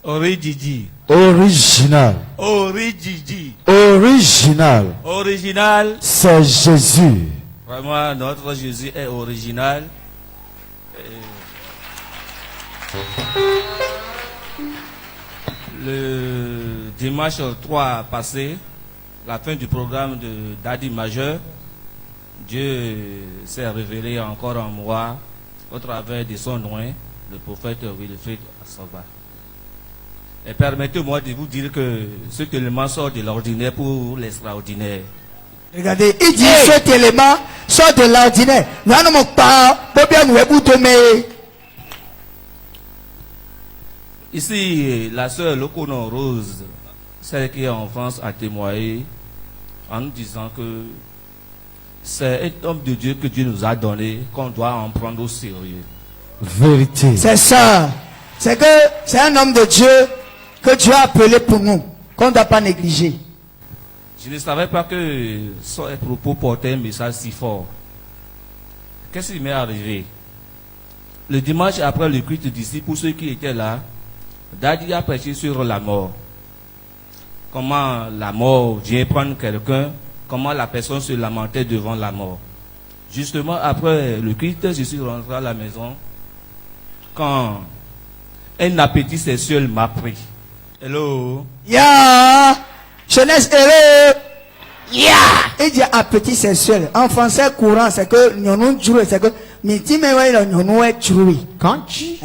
Origigi. Original. Origigi. Original. Original. C'est Jésus. Vraiment, notre Jésus est original. Le dimanche 3 passé, la fin du programme de Daddy Majeur, Dieu s'est révélé encore en moi au travers de son nom, le prophète Wilfrid Assoba. Et permettez-moi de vous dire que cet élément sort de l'ordinaire pour l'extraordinaire. Regardez, il dit cet élément sort de l'ordinaire. Ici, la sœur Locono Rose, celle qui est en France, a témoigné en nous disant que c'est un homme de Dieu que Dieu nous a donné, qu'on doit en prendre au sérieux. Vérité. C'est ça. C'est que c'est un homme de Dieu que Dieu a appelé pour nous, qu'on ne doit pas négliger. Je ne savais pas que son propos portait un message si fort. Qu'est-ce qui m'est arrivé? Le dimanche après le culte d'ici, pour ceux qui étaient là, Daddy a prêché sur la mort. Comment la mort vient prendre quelqu'un, comment la personne se lamentait devant la mort. Justement, après le culte, je suis rentré à la maison quand un appétit sexuel m'a pris. Hello? Ya! Jeunesse, hello! Ya! Il dit appétit sexuel. En français courant, c'est que nous jouons, c'est que midi mais ouais, nous est joué. Quand tu...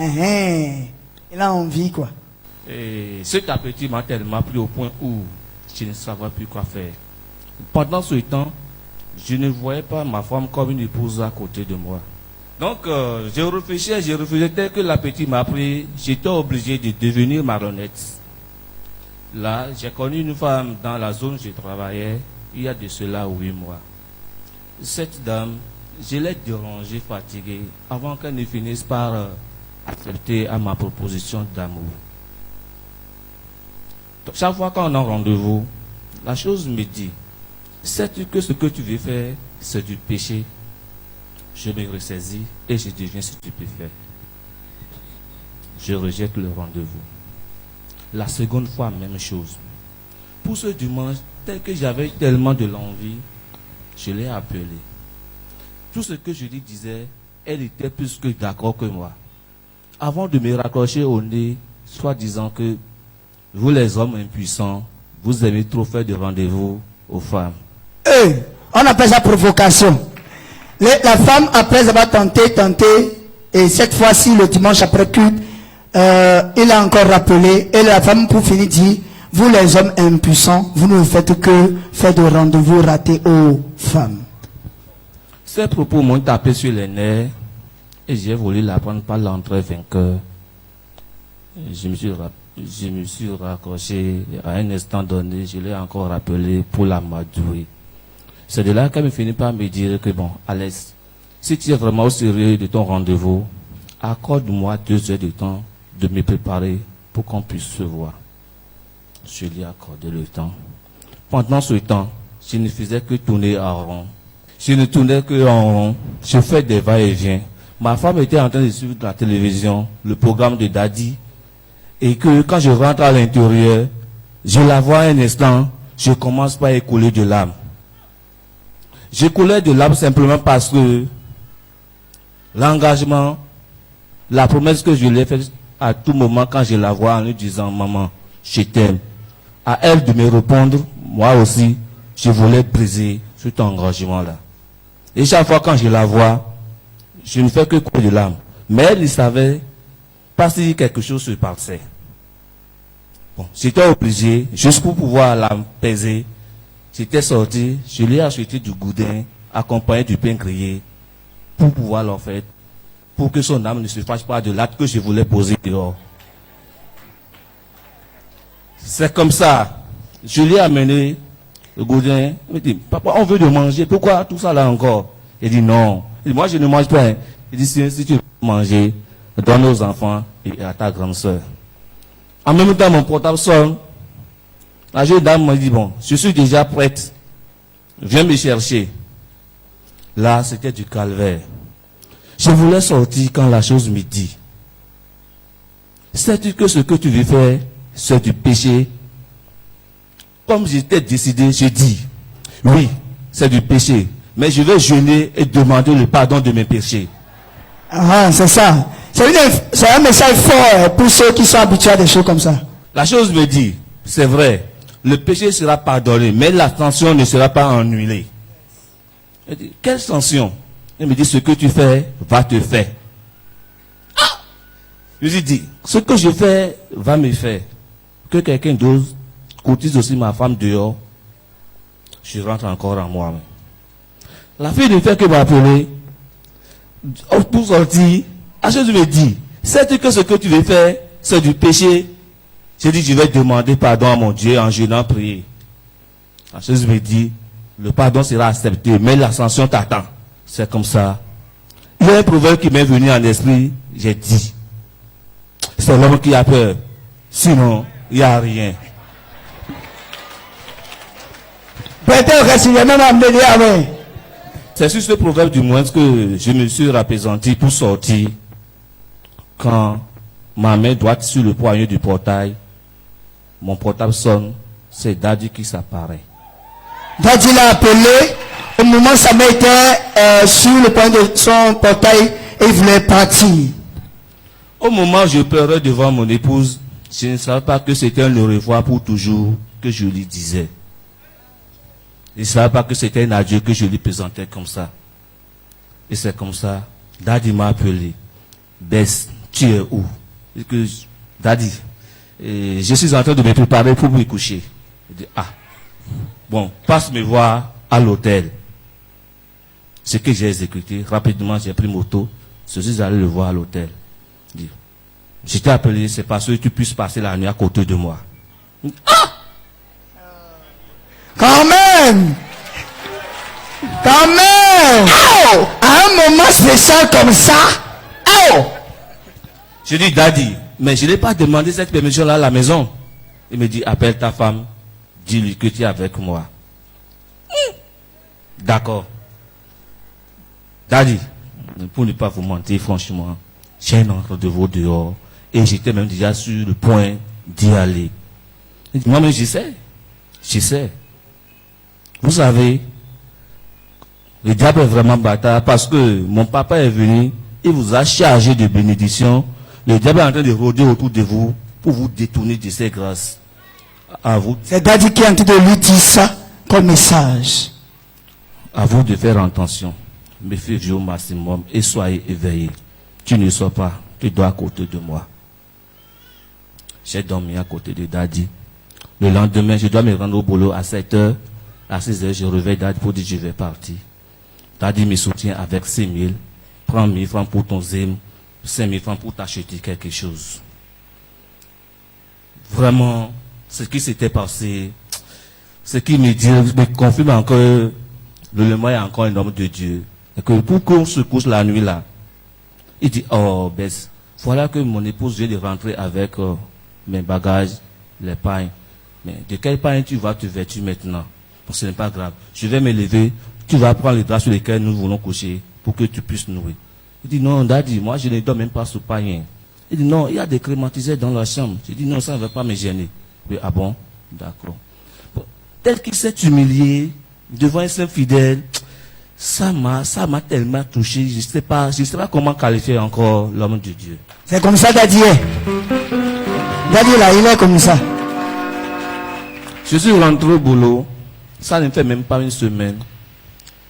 Il a envie quoi. Et cet appétit m'a tellement pris au point où je ne savais plus quoi faire. Pendant ce temps, je ne voyais pas ma femme comme une épouse à côté de moi. Donc, je réfléchissais tel que l'appétit m'a pris, j'étais obligé de devenir marionnette. Là, j'ai connu une femme dans la zone où je travaillais, il y a de cela 8 mois. Cette dame, je l'ai dérangée, fatiguée, avant qu'elle ne finisse par accepter à ma proposition d'amour. Chaque fois qu'on a un rendez-vous, la chose me dit, sais-tu que ce que tu veux faire, c'est du péché? Je me ressaisis et je deviens stupéfait. Je rejette le rendez-vous. La seconde fois, même chose. Pour ce dimanche, tel que j'avais tellement de l'envie, je l'ai appelée. Tout ce que je lui disais, elle était plus que d'accord que moi. Avant de me raccrocher au nez, soit disant que vous les hommes impuissants, vous aimez trop faire de rendez-vous aux femmes. On appelle ça provocation. La femme, après avoir tenté, et cette fois-ci, le dimanche après culte, il a encore rappelé, et la femme, pour finir, dit, vous les hommes impuissants, vous ne faites que faire de rendez-vous ratés aux femmes. Ces propos m'ont tapé sur les nerfs, et j'ai voulu la prendre par l'entrée vainqueur. Je me suis raccroché à un instant donné, je l'ai encore rappelé pour la m'adouer. C'est de là qu'elle me finit par me dire que bon, Alex, si tu es vraiment au sérieux de ton rendez-vous, accorde-moi 2 heures de temps de me préparer pour qu'on puisse se voir. Je lui ai accordé le temps. Pendant ce temps, je ne faisais que tourner en rond. Je ne tournais que en rond. Je fais des va-et-vient. Ma femme était en train de suivre la télévision, le programme de Daddy, et que quand je rentre à l'intérieur, je la vois un instant, je commence par écouler de larmes. J'écoulais de larmes simplement parce que l'engagement, la promesse que je lui ai faite à tout moment quand je la vois en lui disant, maman, je t'aime. À elle de me répondre, moi aussi, je voulais briser cet engagement-là. Et chaque fois quand je la vois, je ne fais que couler de larmes. Mais elle ne savait pas si quelque chose se passait. Bon, j'étais obligé, juste pour pouvoir l'apaiser, j'étais sorti, je lui ai acheté du goudin, accompagné du pain grillé, pour pouvoir leur faire, pour que son âme ne se fâche pas de l'acte que je voulais poser dehors. C'est comme ça. Je lui ai amené le goudin. Il me dit, papa, on veut de manger, pourquoi tout ça là encore? Il dit non. Il dit, moi je ne mange pas. Il dit, si tu veux manger, donne aux enfants et à ta grande soeur. En même temps, mon portable sonne. La jeune dame m'a dit, bon, je suis déjà prête. Viens me chercher. Là, c'était du calvaire. Je voulais sortir quand la chose me dit. sais-tu que ce que tu veux faire, c'est du péché? Comme j'étais décidé, j'ai dit, oui, c'est du péché, mais je vais jeûner et demander le pardon de mes péchés. Ah, c'est ça. C'est un message fort pour ceux qui sont habitués à des choses comme ça. La chose me dit, c'est vrai, le péché sera pardonné, mais la sanction ne sera pas annulée. Je dis, quelle sanction? Il me dit, ce que tu fais va te faire. Ah! Je lui dis, ce que je fais va me faire. Que quelqu'un d'autre cotise aussi ma femme dehors, je rentre encore en moi. La fille ne fait que m'appeler. Pour sortir, la chose me dit, sais-tu que ce que tu veux faire, c'est du péché? J'ai dit, je vais demander pardon à mon Dieu en jeûnant prier. La chose me dit, le pardon sera accepté, mais la sanction t'attend. C'est comme ça. Il y a un proverbe qui m'est venu en esprit, j'ai dit, c'est l'homme qui a peur. Sinon, il n'y a rien. C'est sur ce proverbe du moins que je me suis rappesanti pour sortir. Quand ma main droite sur le poignet du portail, mon portable sonne, c'est Daddy qui s'apparaît. Daddy l'a appelé, au moment où sa main était sur le point de son portail et il voulait partir. Au moment où je pleurais devant mon épouse, je ne savais pas que c'était un au revoir pour toujours que je lui disais. Je ne savais pas que c'était un adieu que je lui présentais comme ça. Et c'est comme ça, Daddy m'a appelé. Bess, tu es où? Et que, Daddy, je suis en train de me préparer pour me coucher. Je dis, ah, bon, passe me voir à l'hôtel. Ce que j'ai exécuté, rapidement j'ai pris moto, je suis allé le voir à l'hôtel. Je t'ai appelé, c'est parce que tu puisses passer la nuit à côté de moi. Ah! Quand même! Quand même! Oh! À un moment spécial comme ça! Oh! Je dis, Daddy, mais je n'ai pas demandé cette permission-là à la maison. Il me dit, appelle ta femme, dis-lui que tu es avec moi. D'accord. Daddy, pour ne pas vous mentir, franchement, j'ai un rendez-vous dehors et j'étais même déjà sur le point d'y aller. Moi-même, je sais. Vous savez, le diable est vraiment bâtard parce que mon papa est venu, il vous a chargé de bénédictions. Le diable est en train de rôder autour de vous pour vous détourner de ses grâces. À vous. C'est Daddy qui est en train de lui dire ça comme message. À vous de faire attention. Méfiez-vous au maximum et soyez éveillés. Tu ne sors pas, tu dois à côté de moi. J'ai dormi à côté de Daddy. Le lendemain, je dois me rendre au boulot à 7h. À 6h, je réveille Daddy pour dire je vais partir. Daddy me soutient avec 6 000. Prends 1 000 francs pour ton zim, 5 000 francs pour t'acheter quelque chose. Vraiment, ce qui s'était passé, ce qui me dit, me confirme encore, le Lema est encore un homme de Dieu. Et que pour qu'on se couche la nuit là, il dit, oh, Bess, voilà que mon épouse vient de rentrer avec mes bagages, les pains. Mais de quel pain tu vas te vêtir maintenant? Bon, ce n'est pas grave. Je vais me lever, tu vas prendre les draps sur lesquels nous voulons coucher pour que tu puisses nouer. Il dit, non, Daddy, moi je ne dors même pas sous pain. Il dit, non, il y a des climatiseurs dans la chambre. Je dis, non, ça ne va pas me gêner. Oui, ah bon? D'accord. Bon, tel qu'il s'est humilié devant un saint fidèle, ça m'a tellement touché. Je ne sais pas comment qualifier encore l'homme de Dieu. C'est comme ça Daddy est. Daddy là, il est comme ça. Je suis rentré au boulot. Ça ne fait même pas une semaine.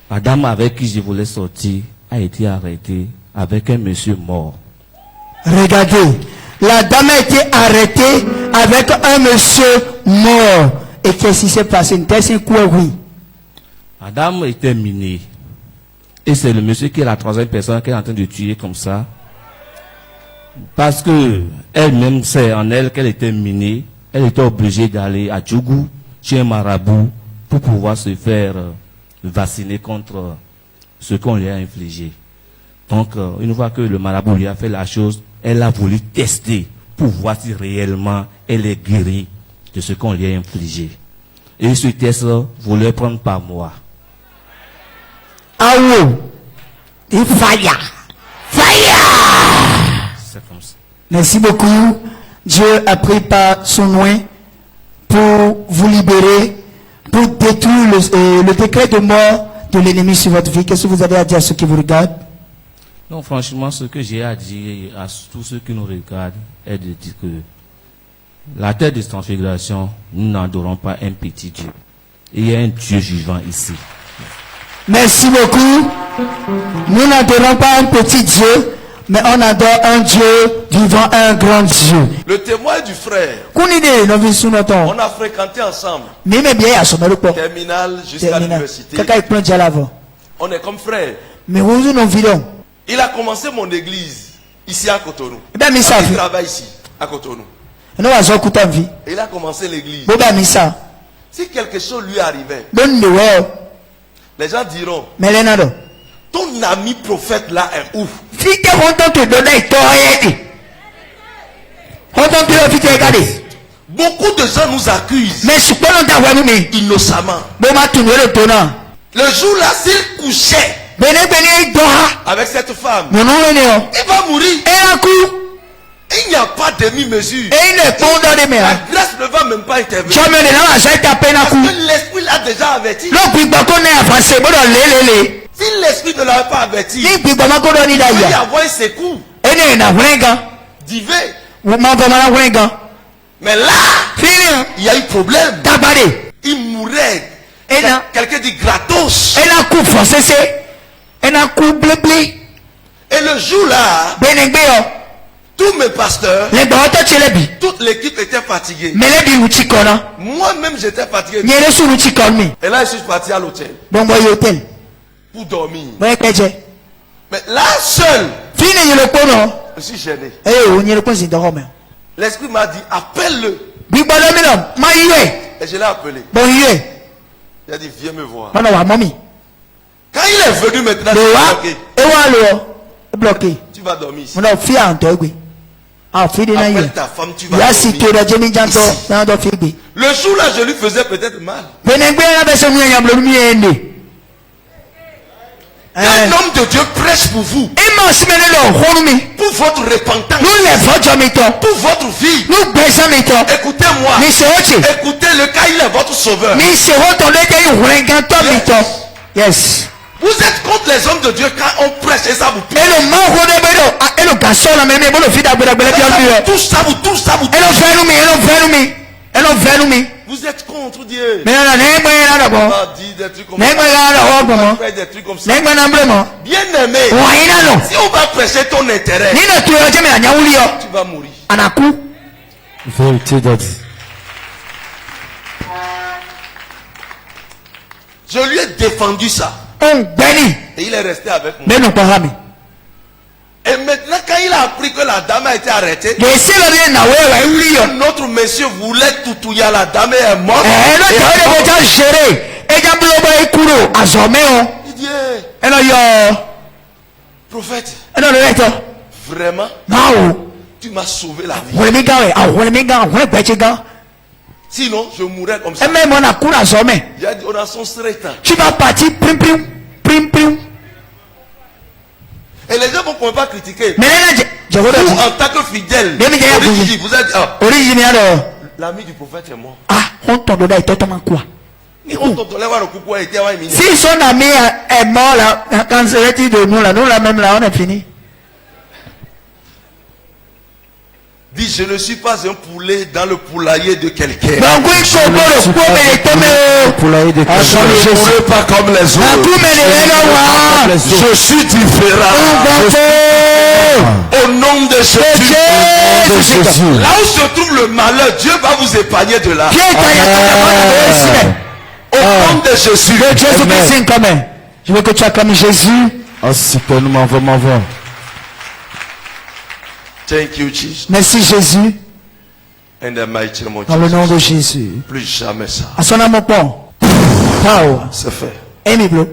La dame avec qui je voulais sortir a été arrêtée avec un monsieur mort. Regardez, la dame a été arrêtée avec un monsieur mort. Et qu'est-ce qui s'est passé? Oui. La dame était minée. Et c'est le monsieur qui est la troisième personne qui est en train de tuer comme ça. Parce que elle-même sait en elle qu'elle était minée. Elle était obligée d'aller à Djougou, chez un marabout, pour pouvoir se faire vacciner contre ce qu'on lui a infligé. Donc, une fois que le marabout lui a fait la chose, elle a voulu tester pour voir si réellement elle est guérie de ce qu'on lui a infligé. Et ce test voulait prendre par moi. Ah oui, il fire. C'est comme ça. Merci beaucoup. Dieu a pris par son loin pour vous libérer, pour détruire le décret de mort de l'ennemi sur votre vie. Qu'est-ce que vous avez à dire à ceux qui vous regardent? Non, franchement, ce que j'ai à dire à tous ceux qui nous regardent est de dire que la terre de transfiguration, nous n'adorons pas un petit Dieu. Il y a un Dieu vivant ici. Merci beaucoup. Nous n'adorons pas un petit Dieu, mais on adore un Dieu vivant, un grand Dieu. Le témoin du frère, Kunide, nous vivons notre temps. on a fréquenté ensemble, Mais bien, à son terminale jusqu'à l'université. Kaka est plein de l'avant. On est comme frères. Mais vous nous vidons. Il a commencé mon église ici à Cotonou. Eh bien, mais ça Il fait. travaille ici à Cotonou. Nous avons écouté en vie. Et il a commencé l'église. Boba Missa. Si quelque chose lui arrivait, Bonne nouvelle. les gens diront, Mais les nado. ton ami prophète là est ouf. Si tu es content de donner, tu as été. Content de le regarder. Beaucoup de gens nous accusent Mais je peux pas avoir mis. innocemment. Boma tu le tonnant. Le jour là, s'il couchait Bene doha. avec cette femme, Mon nom est néo. il va mourir. Et un coup. Il n'y a pas demi-mesure. Et il est bon dans les La mers. grâce ne va même pas intervenir. Tu as mené là, à cette peine à Parce coup. que l'esprit l'a déjà averti. Non, puis pas qu'on est avancé. Bon, les. Si l'esprit ne l'avait pas averti, Ni puis pas qu'on est il va y d'ailleurs. avoir un secours Et n'est n'a rien. divin. Vous m'en vraiment rien. Mais là, Fini. il y a eu problème. Tabaré. Il mourait. Et là. Quelqu'un dit gratos. Et là, coup forcé, c'est. Et là, coup blé. Et le jour là, Benengbeo. tous mes pasteurs, Les barottes, tu les bi. toute l'équipe était fatiguée. Mais les bi, ou chikona. Moi-même, j'étais fatigué. N'y a sous le chikonmi. Et là, je suis parti à l'hôtel Bon, boy, hôtel. pour dormir. Bon, péché. Mais là, seul, Fini, le pono. je suis gêné. Eh, on y est le point, c'est de Rome. L'esprit m'a dit, appelle-le. Big Balomino, ma yue. Et je l'ai appelé. Bon, yue. Il a dit, viens me voir. Mana wa mami. Quand il est venu maintenant, Le je wa. suis bloqué. Et wa lo. Bloqué. Tu vas dormir ici. On a fait un togui. Ah, fait de na yue. Appelle ta femme, tu vas Ya si dormir. to da jemi janto. Na do fibi. Le jour là, je lui faisais peut-être mal. Benengbe na beso mu yam lo mi ende. Un homme de Dieu prêche pour vous, Ima simene lo honumi. pour votre repentance, Nous les vojo mito. pour votre vie. Nous besa mito. Écoutez-moi. Mi se ochi. Écoutez-le car il est votre sauveur. Mi se ho to le de hurenganto mito. Yes. Vous êtes contre les hommes de Dieu quand on prêche et ça vous plaît. Elo ma ho de bedo. Elo gaso la meme bolo fida gbeda gbele bi on bi. Tout ça vous touche, ça vous touche. Elo verumi. Vous êtes contre Dieu. Mais na negbe na da On bo. va dire des trucs comme Negbe ça. na da ho On bo va mo. faire des trucs comme ça. Negbe na mbremo. Bien aimé, Wa ina no. si on va prêcher ton intérêt, Ni na tuyo je me anya wuli yo. tu vas mourir. Anaku. Vérité, Daddy. Je lui ai défendu ça. On beni. Et il est resté avec moi. Me no parami. Et maintenant, quand il a appris que la dame a été arrêtée, De se lo de na we wa wuli yo. notre monsieur voulait toutouiller la dame et est morte. Eh no Et ta elle le est bo ja jere. E ja blo bo ikuro azome o. Il dit, hey, E no yo. prophète, E no le to. vraiment, Na o. tu m'as sauvé la vie. Wole mi ga we. Ah wole mi ga. Wole gbeche ga. Sinon, je mourrais comme E ça. me mo na kura azome. Il a dit, on a son straight. Tu vas partir prim prim. Prim prim. Et les gens ne vont pas critiquer. Mais là, je vous Vous, dis. en tant que fidèle, Mais il y a Origi, vous êtes Original. l'ami du prophète est mort. Ah, on t'en donne totalement quoi? On t'entendait voir le coucou a été à Emini. Si son ami est mort là, quand serait-il de nous là même là, on est fini. Dit, je ne suis pas un poulet dans le poulailler de quelqu'un. Donc oui, je peux le coup, mais les tombés. Poulailler de Je ne mourrai pas comme les Un autres. coup, mais les Je suis différent. Au nom de Jésus. de Jésus. Là où se trouve le malheur, Dieu va vous épargner de là. Au nom de Jésus. Jésus-Christ quand même. Je veux que tu acclames Jésus. Oh, super, nous m'envoie. Thank you, Jesus. Merci Jésus. In the mighty name of Dans le Jesus. nom de Jésus. Plus jamais ça. À son amour bon. Power. C'est fait. Amy Blue.